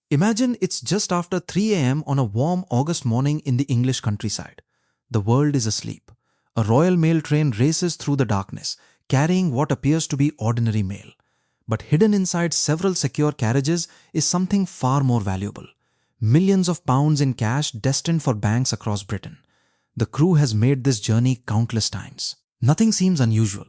Imagine it's just after 3 a.m. on a warm August morning in the English countryside. The world is asleep. A Royal Mail train races through the darkness, carrying what appears to be ordinary mail. But hidden inside several secure carriages is something far more valuable. Millions of pounds in cash destined for banks across Britain. The crew has made this journey countless times. Nothing seems unusual.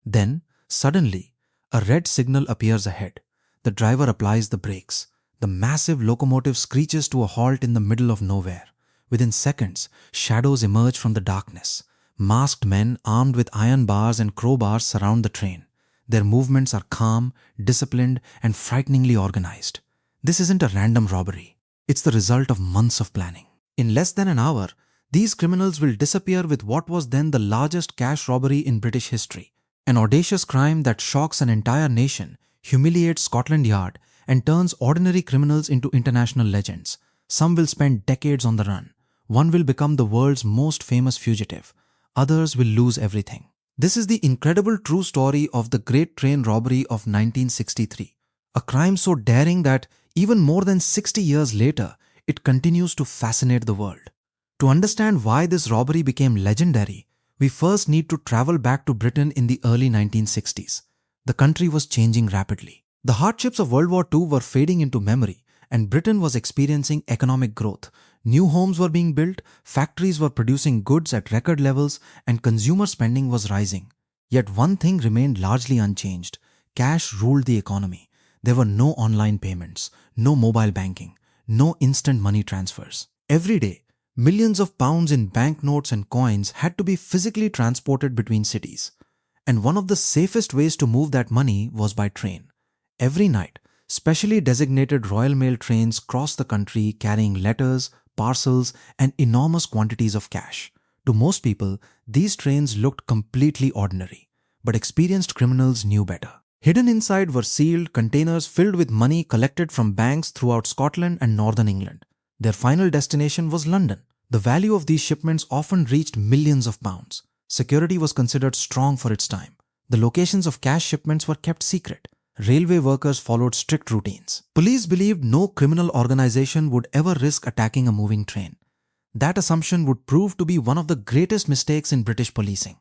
Then, suddenly, a red signal appears ahead. The driver applies the brakes. The massive locomotive screeches to a halt in the middle of nowhere. Within seconds, shadows emerge from the darkness. Masked men armed with iron bars and crowbars surround the train. Their movements are calm, disciplined, and frighteningly organized. This isn't a random robbery. It's the result of months of planning. In less than an hour, these criminals will disappear with what was then the largest cash robbery in British history. An audacious crime that shocks an entire nation, humiliates Scotland Yard, and turns ordinary criminals into international legends. Some will spend decades on the run. One will become the world's most famous fugitive. Others will lose everything. This is the incredible true story of the Great Train Robbery of 1963. A crime so daring that even more than 60 years later, it continues to fascinate the world. To understand why this robbery became legendary, we first need to travel back to Britain in the early 1960s. The country was changing rapidly. The hardships of World War II were fading into memory, and Britain was experiencing economic growth. New homes were being built, factories were producing goods at record levels, and consumer spending was rising. Yet one thing remained largely unchanged. Cash ruled the economy. There were no online payments, no mobile banking, no instant money transfers. Every day, millions of pounds in banknotes and coins had to be physically transported between cities. And one of the safest ways to move that money was by train. Every night, specially designated Royal Mail trains crossed the country carrying letters, parcels, and enormous quantities of cash. To most people, these trains looked completely ordinary, but experienced criminals knew better. Hidden inside were sealed containers filled with money collected from banks throughout Scotland and northern England. Their final destination was London. The value of these shipments often reached millions of pounds. Security was considered strong for its time. The locations of cash shipments were kept secret. Railway workers followed strict routines. Police believed no criminal organization would ever risk attacking a moving train. That assumption would prove to be one of the greatest mistakes in British policing.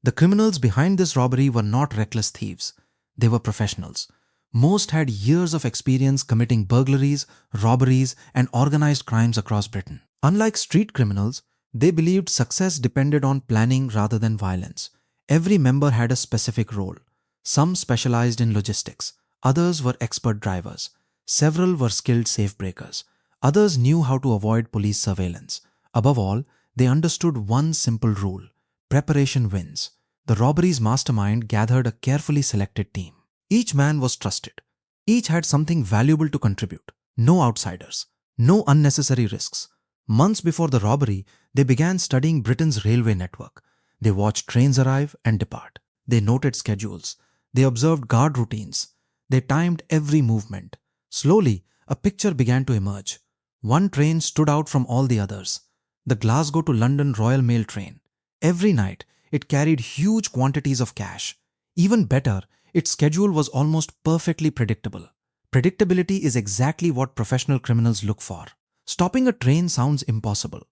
The criminals behind this robbery were not reckless thieves. They were professionals. Most had years of experience committing burglaries, robberies, and organized crimes across Britain. Unlike street criminals, they believed success depended on planning rather than violence. Every member had a specific role. Some specialized in logistics. Others were expert drivers. Several were skilled safe-breakers. Others knew how to avoid police surveillance. Above all, they understood one simple rule: preparation wins. The robbery's mastermind gathered a carefully selected team. Each man was trusted. Each had something valuable to contribute. No outsiders. No unnecessary risks. Months before the robbery, they began studying Britain's railway network. They watched trains arrive and depart. They noted schedules. They observed guard routines. They timed every movement. Slowly, a picture began to emerge. One train stood out from all the others. The Glasgow to London Royal Mail train. Every night, it carried huge quantities of cash. Even better, its schedule was almost perfectly predictable. Predictability is exactly what professional criminals look for. Stopping a train sounds impossible,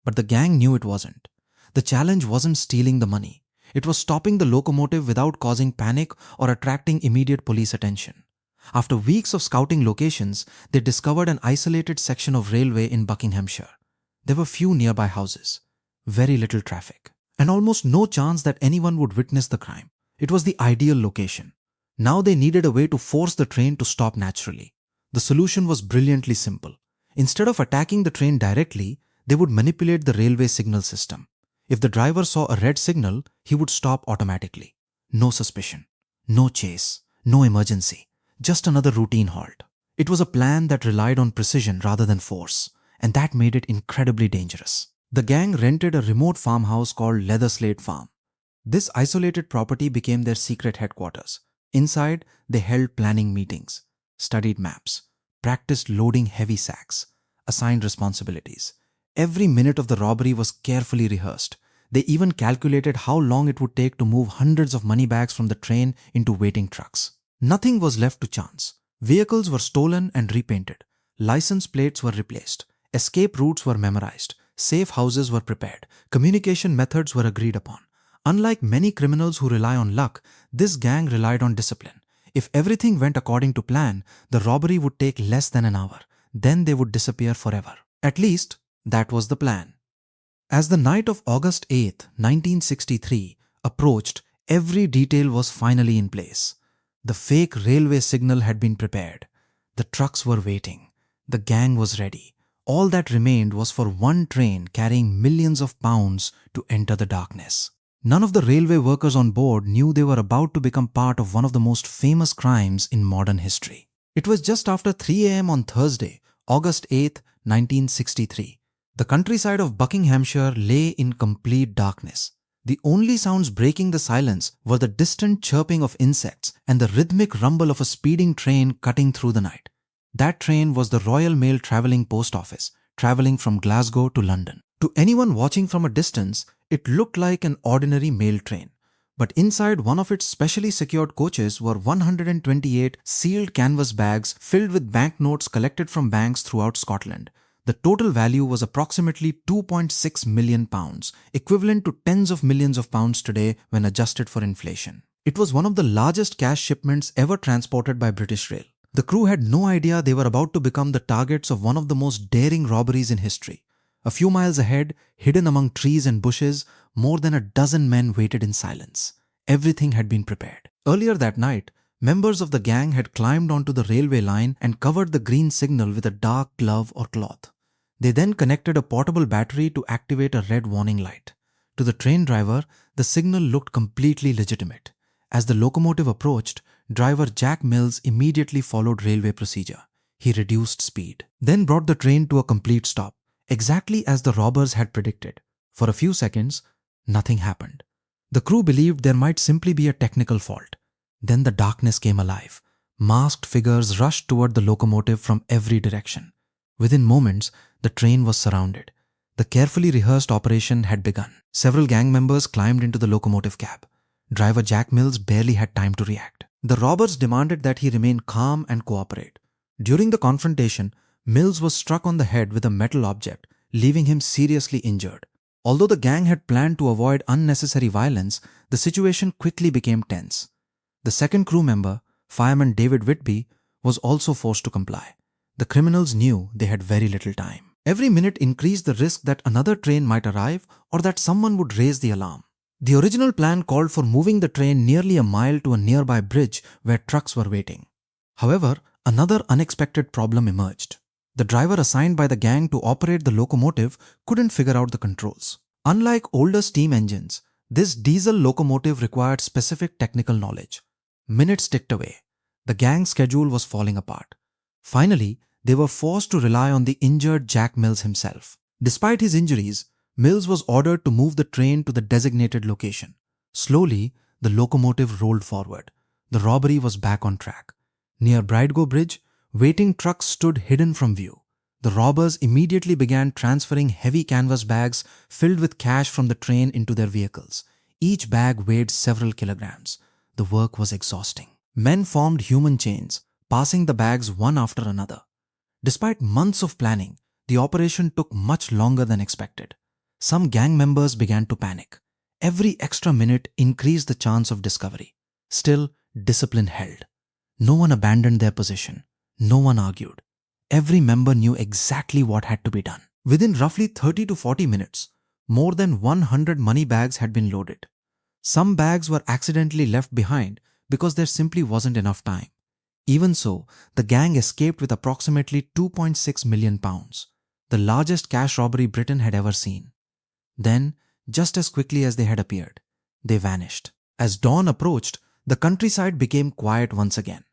but the gang knew it wasn't. The challenge wasn't stealing the money. It was stopping the locomotive without causing panic or attracting immediate police attention. After weeks of scouting locations, they discovered an isolated section of railway in Buckinghamshire. There were few nearby houses, very little traffic, and almost no chance that anyone would witness the crime. It was the ideal location. Now they needed a way to force the train to stop naturally. The solution was brilliantly simple. Instead of attacking the train directly, they would manipulate the railway signal system. If the driver saw a red signal, he would stop automatically. No suspicion, no chase, no emergency, just another routine halt. It was a plan that relied on precision rather than force, and that made it incredibly dangerous. The gang rented a remote farmhouse called Leatherslade Farm. This isolated property became their secret headquarters. Inside, they held planning meetings, studied maps, practiced loading heavy sacks, assigned responsibilities. Every minute of the robbery was carefully rehearsed. They even calculated how long it would take to move hundreds of money bags from the train into waiting trucks. Nothing was left to chance. Vehicles were stolen and repainted. license plates were replaced, escape routes were memorized, safe houses were prepared, communication methods were agreed upon. Unlike many criminals who rely on luck, this gang relied on discipline. If everything went according to plan, the robbery would take less than an hour. Then they would disappear forever. At least, that was the plan. As the night of August 8th, 1963 approached, every detail was finally in place. The fake railway signal had been prepared. The trucks were waiting. The gang was ready. All that remained was for one train carrying millions of pounds to enter the darkness. None of the railway workers on board knew they were about to become part of one of the most famous crimes in modern history. It was just after 3 a.m. on Thursday, August 8th, 1963. The countryside of Buckinghamshire lay in complete darkness. The only sounds breaking the silence were the distant chirping of insects and the rhythmic rumble of a speeding train cutting through the night. That train was the Royal Mail Travelling Post Office, travelling from Glasgow to London. To anyone watching from a distance, it looked like an ordinary mail train. But inside one of its specially secured coaches were 128 sealed canvas bags filled with banknotes collected from banks throughout Scotland. The total value was approximately £2.6 million, equivalent to tens of millions of pounds today when adjusted for inflation. It was one of the largest cash shipments ever transported by British Rail. The crew had no idea they were about to become the targets of one of the most daring robberies in history. A few miles ahead, hidden among trees and bushes, more than a dozen men waited in silence. Everything had been prepared. Earlier that night, members of the gang had climbed onto the railway line and covered the green signal with a dark glove or cloth. They then connected a portable battery to activate a red warning light. To the train driver, the signal looked completely legitimate. As the locomotive approached, driver Jack Mills immediately followed railway procedure. He reduced speed, then brought the train to a complete stop, exactly as the robbers had predicted. For a few seconds, nothing happened. The crew believed there might simply be a technical fault. Then the darkness came alive. Masked figures rushed toward the locomotive from every direction. Within moments, the train was surrounded. The carefully rehearsed operation had begun. Several gang members climbed into the locomotive cab. Driver Jack Mills barely had time to react. The robbers demanded that he remain calm and cooperate. During the confrontation, Mills was struck on the head with a metal object, leaving him seriously injured. Although the gang had planned to avoid unnecessary violence, the situation quickly became tense. The second crew member, fireman David Whitby, was also forced to comply. The criminals knew they had very little time. Every minute increased the risk that another train might arrive or that someone would raise the alarm. The original plan called for moving the train nearly a mile to a nearby bridge where trucks were waiting. However, another unexpected problem emerged. The driver assigned by the gang to operate the locomotive couldn't figure out the controls. Unlike older steam engines, this diesel locomotive required specific technical knowledge. Minutes ticked away. The gang's schedule was falling apart. Finally, they were forced to rely on the injured Jack Mills himself. Despite his injuries, Mills was ordered to move the train to the designated location. Slowly, the locomotive rolled forward. The robbery was back on track. Near Bridego Bridge, waiting trucks stood hidden from view. The robbers immediately began transferring heavy canvas bags filled with cash from the train into their vehicles. Each bag weighed several kilograms. The work was exhausting. Men formed human chains, passing the bags one after another. Despite months of planning, the operation took much longer than expected. Some gang members began to panic. Every extra minute increased the chance of discovery. Still, discipline held. No one abandoned their position. No one argued. Every member knew exactly what had to be done. Within roughly 30 to 40 minutes, more than 100 money bags had been loaded. Some bags were accidentally left behind because there simply wasn't enough time. Even so, the gang escaped with approximately £2.6 million, the largest cash robbery Britain had ever seen. Then, just as quickly as they had appeared, they vanished. As dawn approached, the countryside became quiet once again.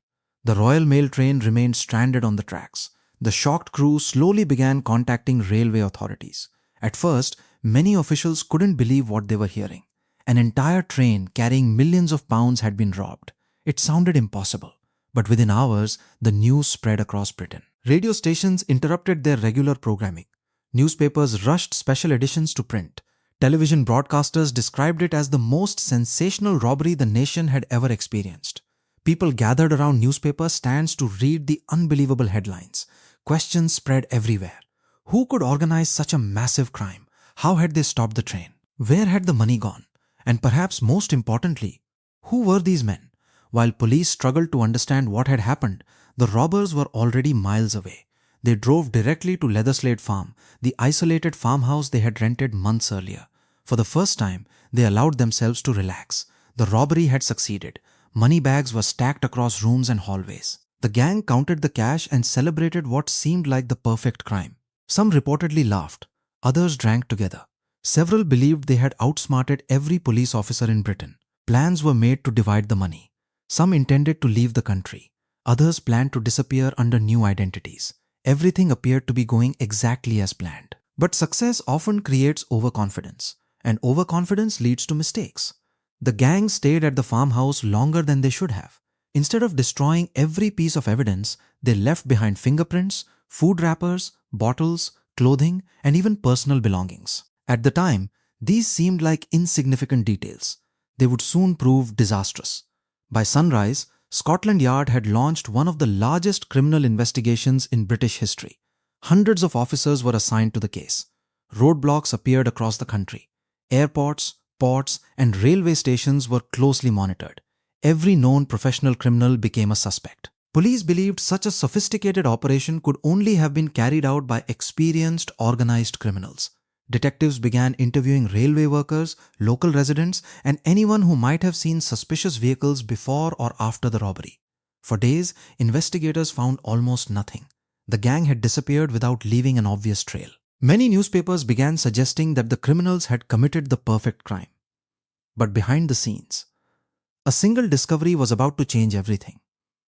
The Royal Mail train remained stranded on the tracks. The shocked crew slowly began contacting railway authorities. At first, many officials couldn't believe what they were hearing. An entire train carrying millions of pounds had been robbed. It sounded impossible. But within hours, the news spread across Britain. Radio stations interrupted their regular programming. Newspapers rushed special editions to print. Television broadcasters described it as the most sensational robbery the nation had ever experienced. People gathered around newspaper stands to read the unbelievable headlines. Questions spread everywhere. Who could organize such a massive crime? How had they stopped the train? Where had the money gone? And perhaps most importantly, who were these men? While police struggled to understand what had happened, the robbers were already miles away. They drove directly to Leatherslade Farm, the isolated farmhouse they had rented months earlier. For the first time, they allowed themselves to relax. The robbery had succeeded. Money bags were stacked across rooms and hallways. The gang counted the cash and celebrated what seemed like the perfect crime. Some reportedly laughed. Others drank together. Several believed they had outsmarted every police officer in Britain. Plans were made to divide the money. Some intended to leave the country. Others planned to disappear under new identities. Everything appeared to be going exactly as planned. But success often creates overconfidence, and overconfidence leads to mistakes. The gang stayed at the farmhouse longer than they should have. Instead of destroying every piece of evidence, they left behind fingerprints, food wrappers, bottles, clothing, and even personal belongings. At the time, these seemed like insignificant details. They would soon prove disastrous. By sunrise, Scotland Yard had launched one of the largest criminal investigations in British history. Hundreds of officers were assigned to the case. Roadblocks appeared across the country. Airports, ports, and railway stations were closely monitored. Every known professional criminal became a suspect. Police believed such a sophisticated operation could only have been carried out by experienced, organized criminals. Detectives began interviewing railway workers, local residents, and anyone who might have seen suspicious vehicles before or after the robbery. For days, investigators found almost nothing. The gang had disappeared without leaving an obvious trail. Many newspapers began suggesting that the criminals had committed the perfect crime. But behind the scenes, a single discovery was about to change everything.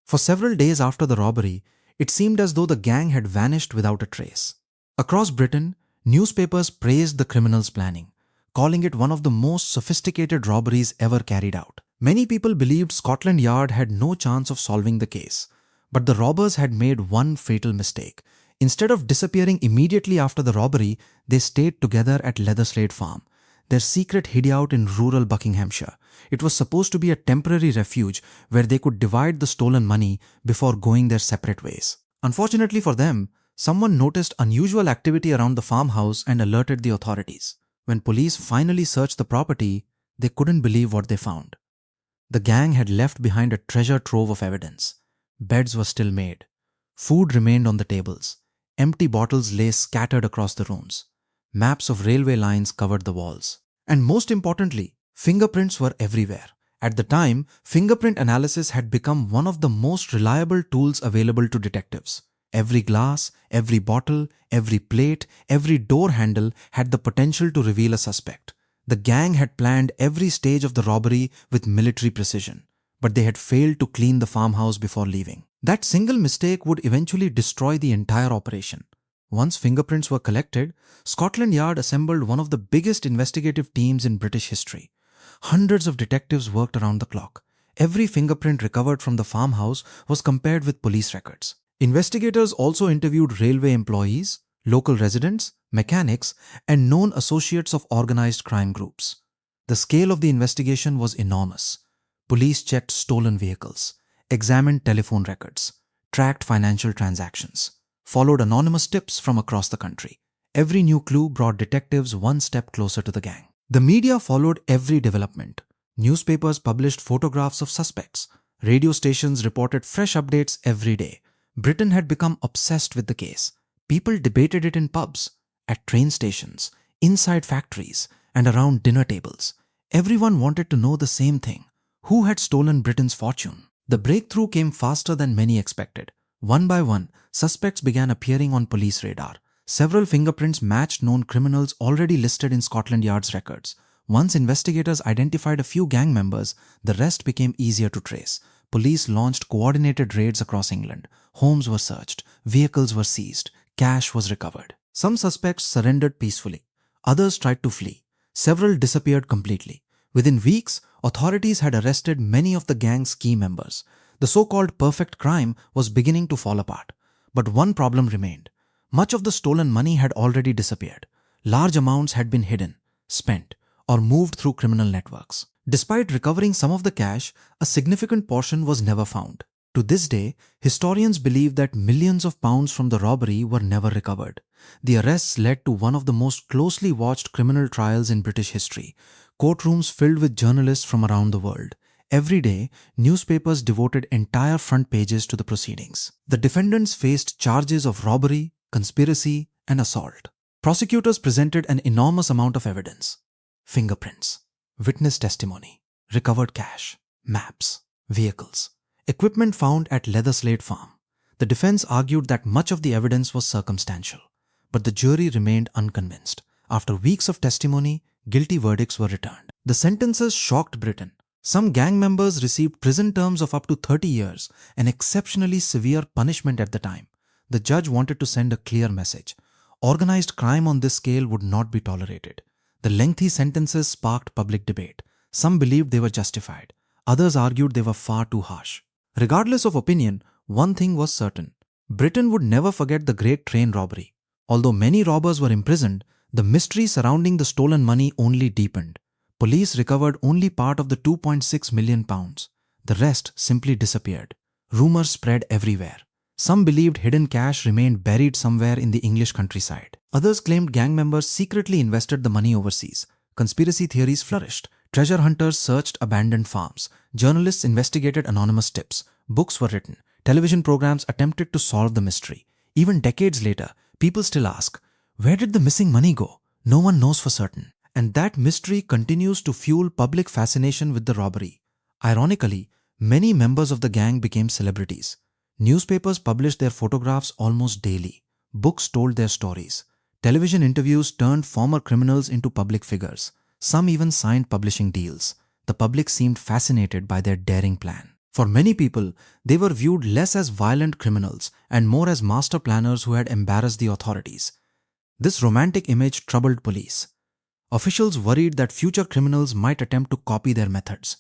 For several days after the robbery, it seemed as though the gang had vanished without a trace. Across Britain, newspapers praised the criminals' planning, calling it one of the most sophisticated robberies ever carried out. Many people believed Scotland Yard had no chance of solving the case, but the robbers had made one fatal mistake. Instead of disappearing immediately after the robbery, they stayed together at Leatherslade Farm, their secret hideout in rural Buckinghamshire. It was supposed to be a temporary refuge where they could divide the stolen money before going their separate ways. Unfortunately for them, someone noticed unusual activity around the farmhouse and alerted the authorities. When police finally searched the property, they couldn't believe what they found. The gang had left behind a treasure trove of evidence. Beds were still made. Food remained on the tables. Empty bottles lay scattered across the rooms. Maps of railway lines covered the walls. And most importantly, fingerprints were everywhere. At the time, fingerprint analysis had become one of the most reliable tools available to detectives. Every glass, every bottle, every plate, every door handle had the potential to reveal a suspect. The gang had planned every stage of the robbery with military precision, but they had failed to clean the farmhouse before leaving. That single mistake would eventually destroy the entire operation. Once fingerprints were collected, Scotland Yard assembled one of the biggest investigative teams in British history. Hundreds of detectives worked around the clock. Every fingerprint recovered from the farmhouse was compared with police records. Investigators also interviewed railway employees, local residents, mechanics, and known associates of organized crime groups. The scale of the investigation was enormous. Police checked stolen vehicles, examined telephone records, tracked financial transactions, followed anonymous tips from across the country. Every new clue brought detectives one step closer to the gang. The media followed every development. Newspapers published photographs of suspects. Radio stations reported fresh updates every day. Britain had become obsessed with the case. People debated it in pubs, at train stations, inside factories, and around dinner tables. Everyone wanted to know the same thing: who had stolen Britain's fortune? The breakthrough came faster than many expected. One by one, suspects began appearing on police radar. Several fingerprints matched known criminals already listed in Scotland Yard's records. Once investigators identified a few gang members, the rest became easier to trace. Police launched coordinated raids across England. Homes were searched, vehicles were seized, cash was recovered. Some suspects surrendered peacefully. Others tried to flee. Several disappeared completely. Within weeks, authorities had arrested many of the gang's key members. The so-called perfect crime was beginning to fall apart. But one problem remained. Much of the stolen money had already disappeared. Large amounts had been hidden, spent, or moved through criminal networks. Despite recovering some of the cash, a significant portion was never found. To this day, historians believe that millions of pounds from the robbery were never recovered. The arrests led to one of the most closely watched criminal trials in British history, courtrooms filled with journalists from around the world. Every day, newspapers devoted entire front pages to the proceedings. The defendants faced charges of robbery, conspiracy, and assault. Prosecutors presented an enormous amount of evidence: fingerprints, witness testimony, recovered cash, maps, vehicles, equipment found at Leatherslade Farm. The defense argued that much of the evidence was circumstantial, but the jury remained unconvinced. After weeks of testimony, guilty verdicts were returned. The sentences shocked Britain. Some gang members received prison terms of up to 30 years, an exceptionally severe punishment at the time. The judge wanted to send a clear message: organized crime on this scale would not be tolerated. The lengthy sentences sparked public debate. Some believed they were justified. Others argued they were far too harsh. Regardless of opinion, one thing was certain: Britain would never forget the Great Train Robbery. Although many robbers were imprisoned, the mystery surrounding the stolen money only deepened. Police recovered only part of the £2.6 million. The rest simply disappeared. Rumors spread everywhere. Some believed hidden cash remained buried somewhere in the English countryside. Others claimed gang members secretly invested the money overseas. Conspiracy theories flourished. Treasure hunters searched abandoned farms. Journalists investigated anonymous tips. Books were written. Television programs attempted to solve the mystery. Even decades later, people still ask, where did the missing money go? No one knows for certain. And that mystery continues to fuel public fascination with the robbery. Ironically, many members of the gang became celebrities. Newspapers published their photographs almost daily. Books told their stories. Television interviews turned former criminals into public figures. Some even signed publishing deals. The public seemed fascinated by their daring plan. For many people, they were viewed less as violent criminals and more as master planners who had embarrassed the authorities. This romantic image troubled police. Officials worried that future criminals might attempt to copy their methods.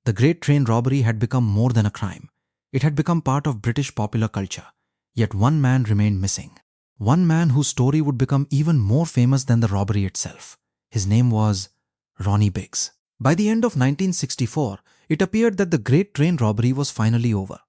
The Great Train Robbery had become more than a crime. It had become part of British popular culture. Yet one man remained missing. One man whose story would become even more famous than the robbery itself. His name was Ronnie Biggs. By the end of 1964, it appeared that the Great Train Robbery was finally over.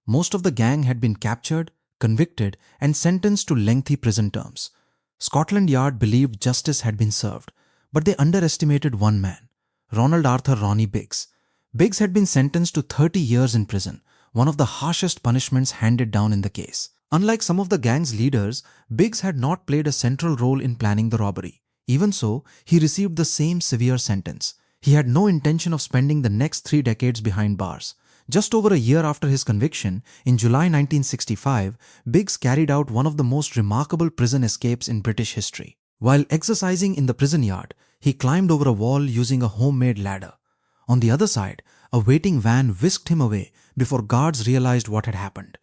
Most of the gang had been captured, convicted, and sentenced to lengthy prison terms. Scotland Yard believed justice had been served, but they underestimated one man, Ronald Arthur Ronnie Biggs. Biggs had been sentenced to 30 years in prison, one of the harshest punishments handed down in the case. Unlike some of the gang's leaders, Biggs had not played a central role in planning the robbery. Even so, he received the same severe sentence. He had no intention of spending the next 3 decades behind bars. Just over a year after his conviction, in July 1965, Biggs carried out one of the most remarkable prison escapes in British history. While exercising in the prison yard, he climbed over a wall using a homemade ladder. On the other side, a waiting van whisked him away before guards realized what had happened.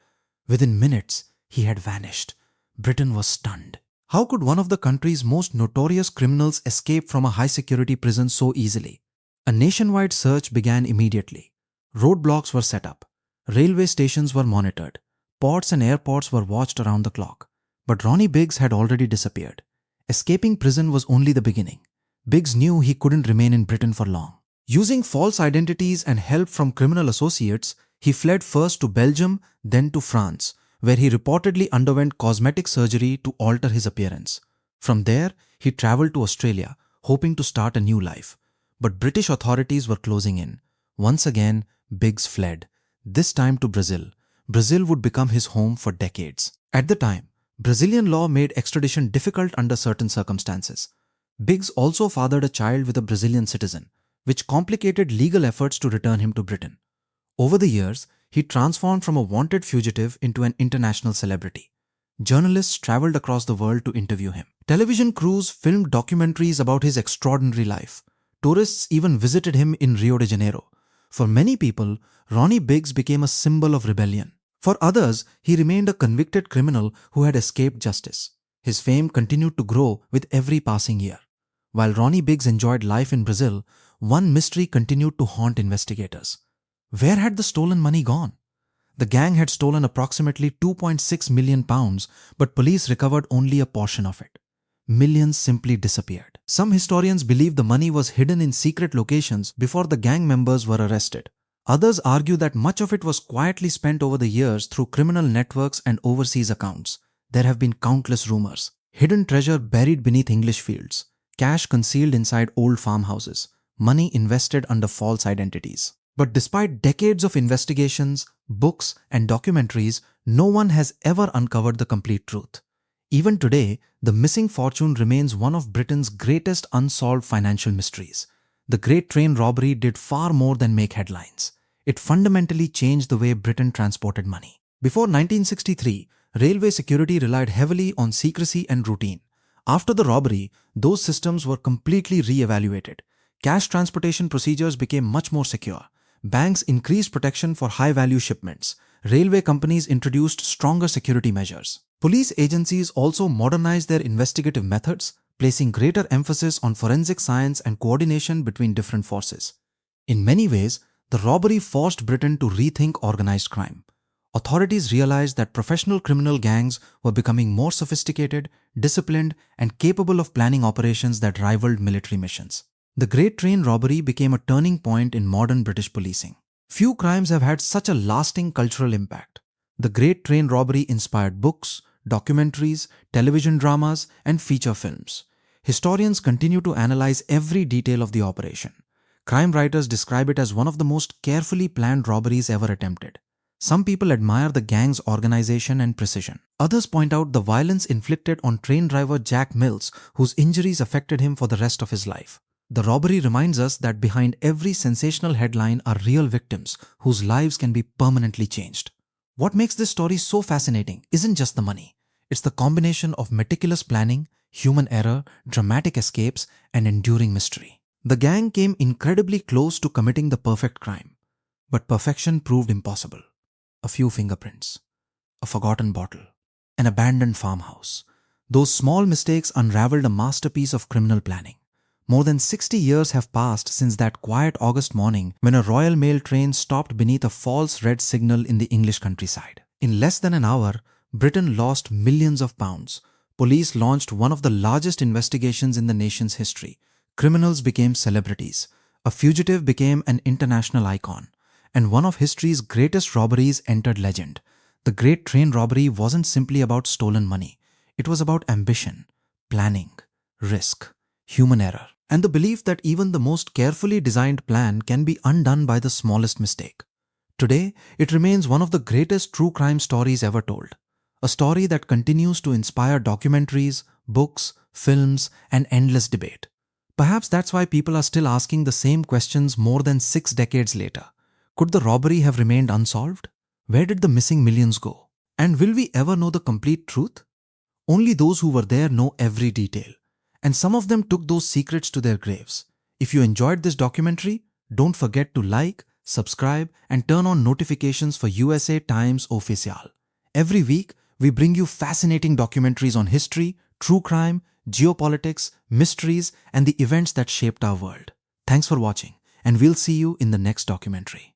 Within minutes, he had vanished. Britain was stunned. How could one of the country's most notorious criminals escape from a high-security prison so easily? A nationwide search began immediately. Roadblocks were set up. Railway stations were monitored. Ports and airports were watched around the clock. But Ronnie Biggs had already disappeared. Escaping prison was only the beginning. Biggs knew he couldn't remain in Britain for long. Using false identities and help from criminal associates, he fled first to Belgium, then to France, where he reportedly underwent cosmetic surgery to alter his appearance. From there, he traveled to Australia, hoping to start a new life. But British authorities were closing in. Once again, Biggs fled, this time to Brazil. Brazil would become his home for decades. At the time, Brazilian law made extradition difficult under certain circumstances. Biggs also fathered a child with a Brazilian citizen, which complicated legal efforts to return him to Britain. Over the years, he transformed from a wanted fugitive into an international celebrity. Journalists traveled across the world to interview him. Television crews filmed documentaries about his extraordinary life. Tourists even visited him in Rio de Janeiro. For many people, Ronnie Biggs became a symbol of rebellion. For others, he remained a convicted criminal who had escaped justice. His fame continued to grow with every passing year. While Ronnie Biggs enjoyed life in Brazil, one mystery continued to haunt investigators. Where had the stolen money gone? The gang had stolen approximately £2.6 million, but police recovered only a portion of it. Millions simply disappeared. Some historians believe the money was hidden in secret locations before the gang members were arrested. Others argue that much of it was quietly spent over the years through criminal networks and overseas accounts. There have been countless rumors. Hidden treasure buried beneath English fields, cash concealed inside old farmhouses, money invested under false identities. But despite decades of investigations, books, and documentaries, no one has ever uncovered the complete truth. Even today, the missing fortune remains one of Britain's greatest unsolved financial mysteries. The Great Train Robbery did far more than make headlines. It fundamentally changed the way Britain transported money. Before 1963, railway security relied heavily on secrecy and routine. After the robbery, those systems were completely re-evaluated. Cash transportation procedures became much more secure. Banks increased protection for high-value shipments. Railway companies introduced stronger security measures. Police agencies also modernized their investigative methods, placing greater emphasis on forensic science and coordination between different forces. In many ways, the robbery forced Britain to rethink organized crime. Authorities realized that professional criminal gangs were becoming more sophisticated, disciplined, and capable of planning operations that rivaled military missions. The Great Train Robbery became a turning point in modern British policing. Few crimes have had such a lasting cultural impact. The Great Train Robbery inspired books, documentaries, television dramas, and feature films. Historians continue to analyze every detail of the operation. Crime writers describe it as one of the most carefully planned robberies ever attempted. Some people admire the gang's organization and precision. Others point out the violence inflicted on train driver Jack Mills, whose injuries affected him for the rest of his life. The robbery reminds us that behind every sensational headline are real victims whose lives can be permanently changed. What makes this story so fascinating isn't just the money. It's the combination of meticulous planning, human error, dramatic escapes, and enduring mystery. The gang came incredibly close to committing the perfect crime, but perfection proved impossible. A few fingerprints, a forgotten bottle, an abandoned farmhouse. Those small mistakes unraveled a masterpiece of criminal planning. More than 60 years have passed since that quiet August morning when a Royal Mail train stopped beneath a false red signal in the English countryside. In less than an hour, Britain lost millions of pounds. Police launched one of the largest investigations in the nation's history. Criminals became celebrities. A fugitive became an international icon. And one of history's greatest robberies entered legend. The Great Train Robbery wasn't simply about stolen money. It was about ambition, planning, risk, human error, and the belief that even the most carefully designed plan can be undone by the smallest mistake. Today, it remains one of the greatest true crime stories ever told. A story that continues to inspire documentaries, books, films, and endless debate. Perhaps that's why people are still asking the same questions more than 6 decades later. Could the robbery have remained unsolved? Where did the missing millions go? And will we ever know the complete truth? Only those who were there know every detail. And some of them took those secrets to their graves. If you enjoyed this documentary, don't forget to like, subscribe, and turn on notifications for USA Times Official. Every week, we bring you fascinating documentaries on history, true crime, geopolitics, mysteries, and the events that shaped our world. Thanks for watching, and we'll see you in the next documentary.